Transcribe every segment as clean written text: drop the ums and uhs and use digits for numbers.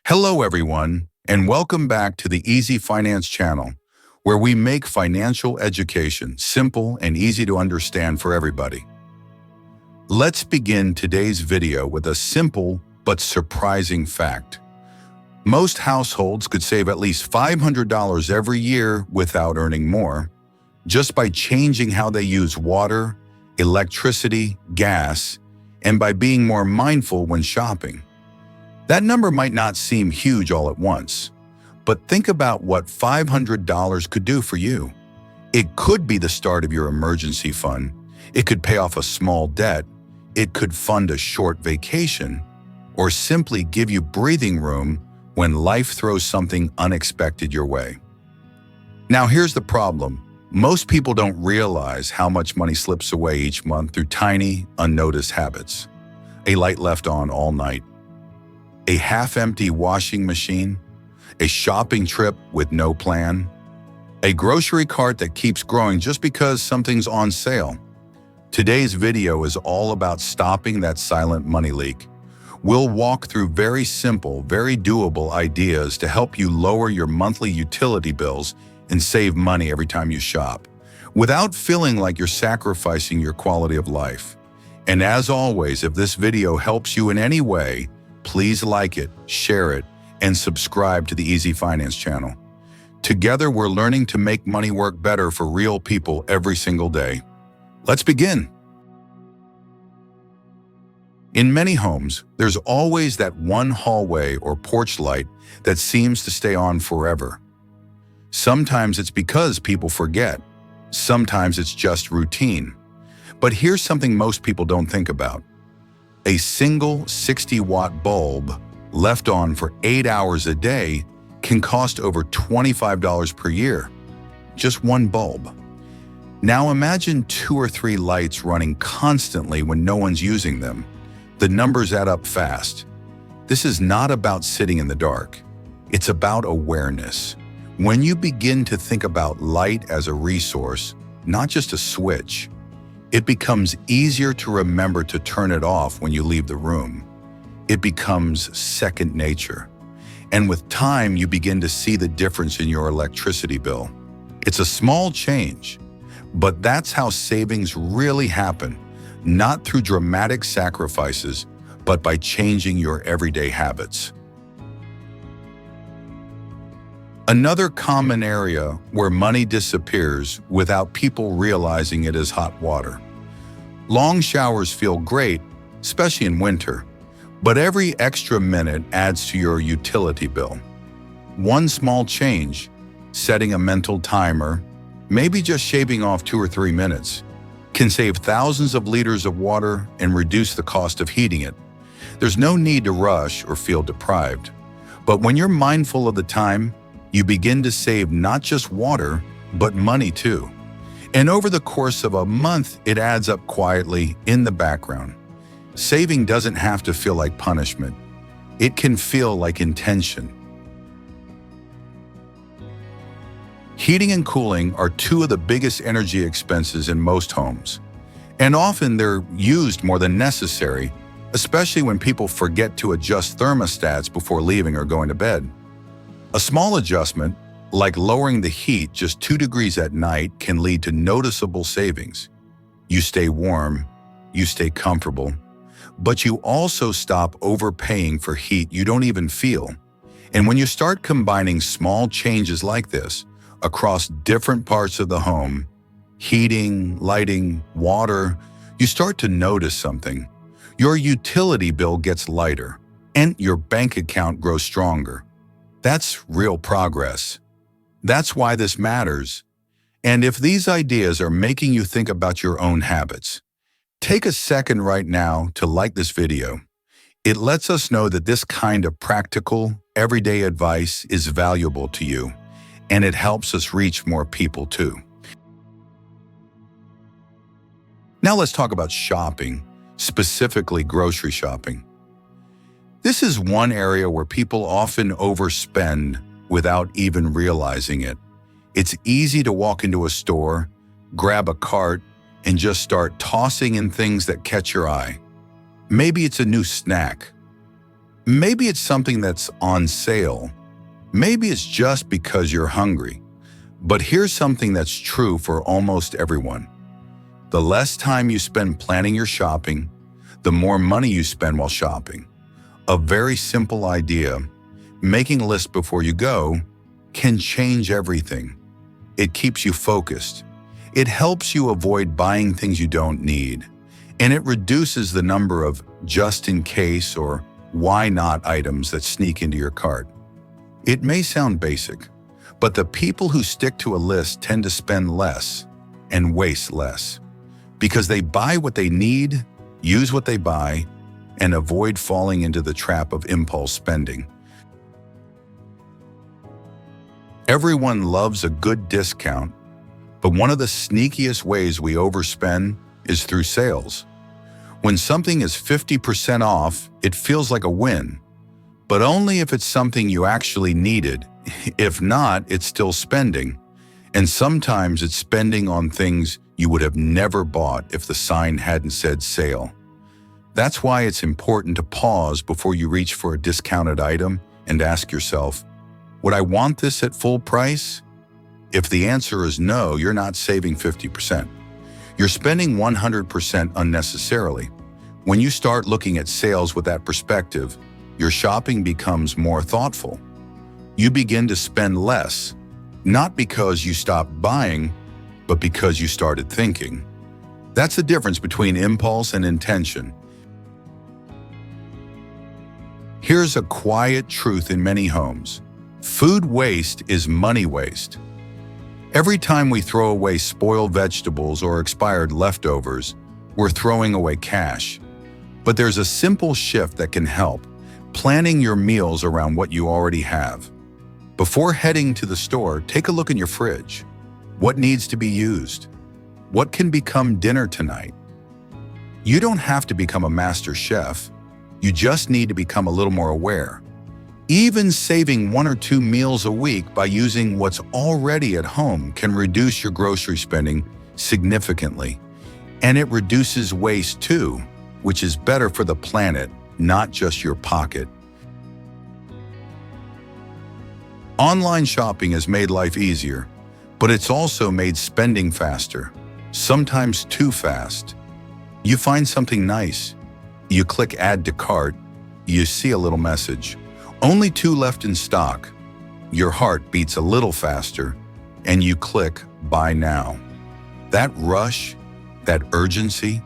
Hello, everyone, and welcome back to the Easy Finance channel, where we make financial education simple and easy to understand for everybody. Let's begin today's video with a simple but surprising fact. Most households could save at least $500 every year without earning more, just by changing how they use water, electricity, gas, and by being more mindful when shopping. That number might not seem huge all at once, but think about what $500 could do for you. It could be the start of your emergency fund. It could pay off a small debt. It could fund a short vacation, or simply give you breathing room when life throws something unexpected your way. Now, here's the problem. Most people don't realize how much money slips away each month through tiny, unnoticed habits. A light left on all night, a half-empty washing machine, a shopping trip with no plan, a grocery cart that keeps growing just because something's on sale. Today's video is all about stopping that silent money leak. We'll walk through very simple, very doable ideas to help you lower your monthly utility bills and save money every time you shop, without feeling like you're sacrificing your quality of life. And as always, if this video helps you in any way, please like it, share it, and subscribe to the Easy Finance channel. Together, we're learning to make money work better for real people every single day. Let's begin. In many homes, there's always that one hallway or porch light that seems to stay on forever. Sometimes it's because people forget. Sometimes it's just routine. But here's something most people don't think about. A single 60-watt bulb left on for 8 hours a day can cost over $25 per year. Just one bulb. Now imagine 2 or 3 lights running constantly when no one's using them. The numbers add up fast. This is not about sitting in the dark. It's about awareness. When you begin to think about light as a resource, not just a switch, it becomes easier to remember to turn it off when you leave the room. It becomes second nature. And with time, you begin to see the difference in your electricity bill. It's a small change, but that's how savings really happen, not through dramatic sacrifices, but by changing your everyday habits. Another common area where money disappears without people realizing it is hot water. Long showers feel great, especially in winter, but every extra minute adds to your utility bill. One small change, setting a mental timer, maybe just shaving off 2 or 3 minutes, can save thousands of liters of water and reduce the cost of heating it. There's no need to rush or feel deprived. But when you're mindful of the time, you begin to save not just water, but money too. And over the course of a month, it adds up quietly in the background. Saving doesn't have to feel like punishment. It can feel like intention. Heating and cooling are 2 of the biggest energy expenses in most homes. And often they're used more than necessary, especially when people forget to adjust thermostats before leaving or going to bed. A small adjustment, like lowering the heat just 2 degrees at night, can lead to noticeable savings. You stay warm, you stay comfortable, but you also stop overpaying for heat you don't even feel. And when you start combining small changes like this across different parts of the home, heating, lighting, water, you start to notice something. Your utility bill gets lighter, and your bank account grows stronger. That's real progress. That's why this matters. And if these ideas are making you think about your own habits, take a second right now to like this video. It lets us know that this kind of practical, everyday advice is valuable to you, and it helps us reach more people too. Now let's talk about shopping, specifically grocery shopping. This is one area where people often overspend without even realizing it. It's easy to walk into a store, grab a cart, and just start tossing in things that catch your eye. Maybe it's a new snack, Maybe it's something that's on sale. Maybe it's just because you're hungry. But here's something that's true for almost everyone. The less time you spend planning your shopping, the more money you spend while shopping. A very simple idea, making a list before you go, can change everything. It keeps you focused. It helps you avoid buying things you don't need. And it reduces the number of just in case or why not items that sneak into your cart. It may sound basic, but the people who stick to a list tend to spend less and waste less because they buy what they need, use what they buy, and avoid falling into the trap of impulse spending. Everyone loves a good discount, but one of the sneakiest ways we overspend is through sales. When something is 50% off, it feels like a win, but only if it's something you actually needed. If not, it's still spending. And sometimes it's spending on things you would have never bought if the sign hadn't said sale. That's why it's important to pause before you reach for a discounted item and ask yourself, would I want this at full price? If the answer is no, you're not saving 50%. You're spending 100% unnecessarily. When you start looking at sales with that perspective, your shopping becomes more thoughtful. You begin to spend less, not because you stopped buying, but because you started thinking. That's the difference between impulse and intention. Here's a quiet truth in many homes. Food waste is money waste. Every time we throw away spoiled vegetables or expired leftovers, we're throwing away cash. But there's a simple shift that can help: planning your meals around what you already have. Before heading to the store, take a look in your fridge. What needs to be used? What can become dinner tonight? You don't have to become a master chef. You just need to become a little more aware. Even saving 1 or 2 meals a week by using what's already at home can reduce your grocery spending significantly. And it reduces waste too, which is better for the planet, not just your pocket. Online shopping has made life easier, but it's also made spending faster, sometimes too fast. You find something nice, you click add to cart, you see a little message. Only 2 left in stock. Your heart beats a little faster, and you click buy now. That rush, that urgency,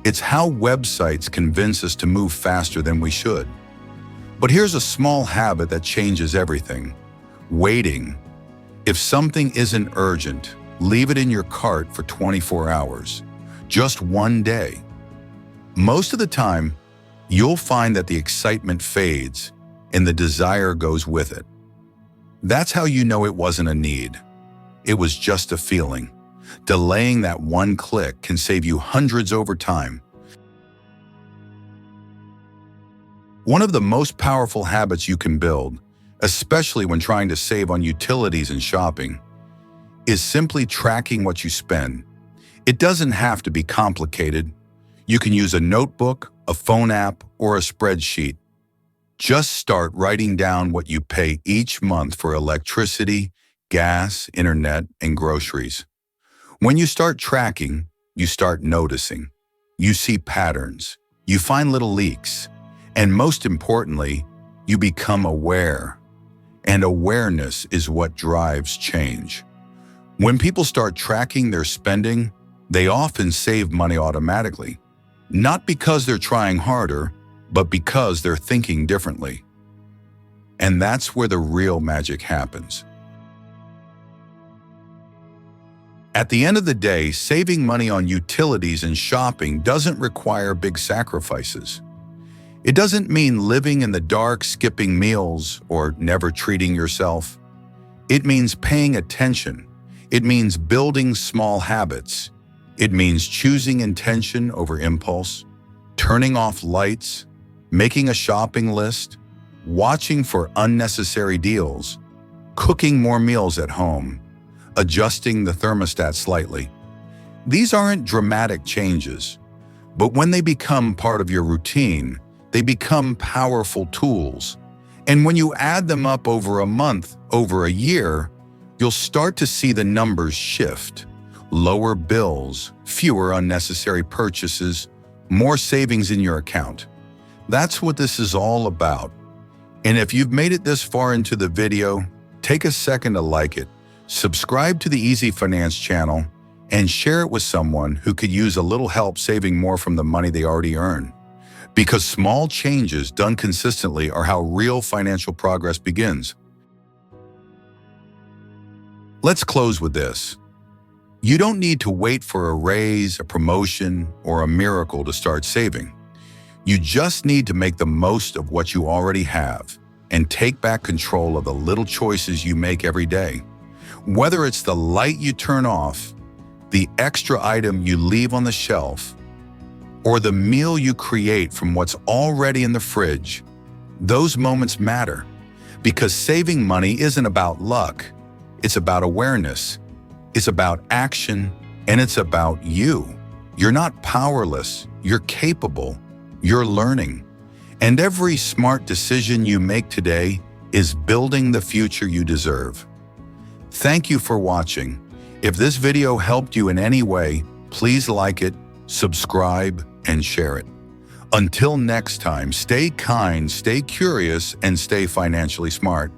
it's how websites convince us to move faster than we should. But here's a small habit that changes everything: waiting. If something isn't urgent, leave it in your cart for 24 hours, just one day. Most of the time, you'll find that the excitement fades and the desire goes with it. That's how you know it wasn't a need. It was just a feeling. Delaying that one click can save you hundreds over time. One of the most powerful habits you can build, especially when trying to save on utilities and shopping, is simply tracking what you spend. It doesn't have to be complicated. You can use a notebook, a phone app, or a spreadsheet. Just start writing down what you pay each month for electricity, gas, internet, and groceries. When you start tracking, you start noticing. You see patterns. You find little leaks. And most importantly, you become aware. And awareness is what drives change. When people start tracking their spending, they often save money automatically. Not because they're trying harder, but because they're thinking differently. And that's where the real magic happens. At the end of the day, saving money on utilities and shopping doesn't require big sacrifices. It doesn't mean living in the dark, skipping meals, or never treating yourself. It means paying attention. It means building small habits. It means choosing intention over impulse, turning off lights, making a shopping list, watching for unnecessary deals, cooking more meals at home, adjusting the thermostat slightly. These aren't dramatic changes, but when they become part of your routine, they become powerful tools. And when you add them up over a month, over a year, you'll start to see the numbers shift. Lower bills, fewer unnecessary purchases, more savings in your account. That's what this is all about. And if you've made it this far into the video, take a second to like it, subscribe to the Easy Finance channel, and share it with someone who could use a little help saving more from the money they already earn. Because small changes done consistently are how real financial progress begins. Let's close with this. You don't need to wait for a raise, a promotion, or a miracle to start saving. You just need to make the most of what you already have and take back control of the little choices you make every day. Whether it's the light you turn off, the extra item you leave on the shelf, or the meal you create from what's already in the fridge, those moments matter because saving money isn't about luck. It's about awareness. It's about action, and it's about you. You're not powerless. You're capable. You're learning. And every smart decision you make today is building the future you deserve. Thank you for watching. If this video helped you in any way, please like it, subscribe, and share it. Until next time, stay kind, stay curious, and stay financially smart.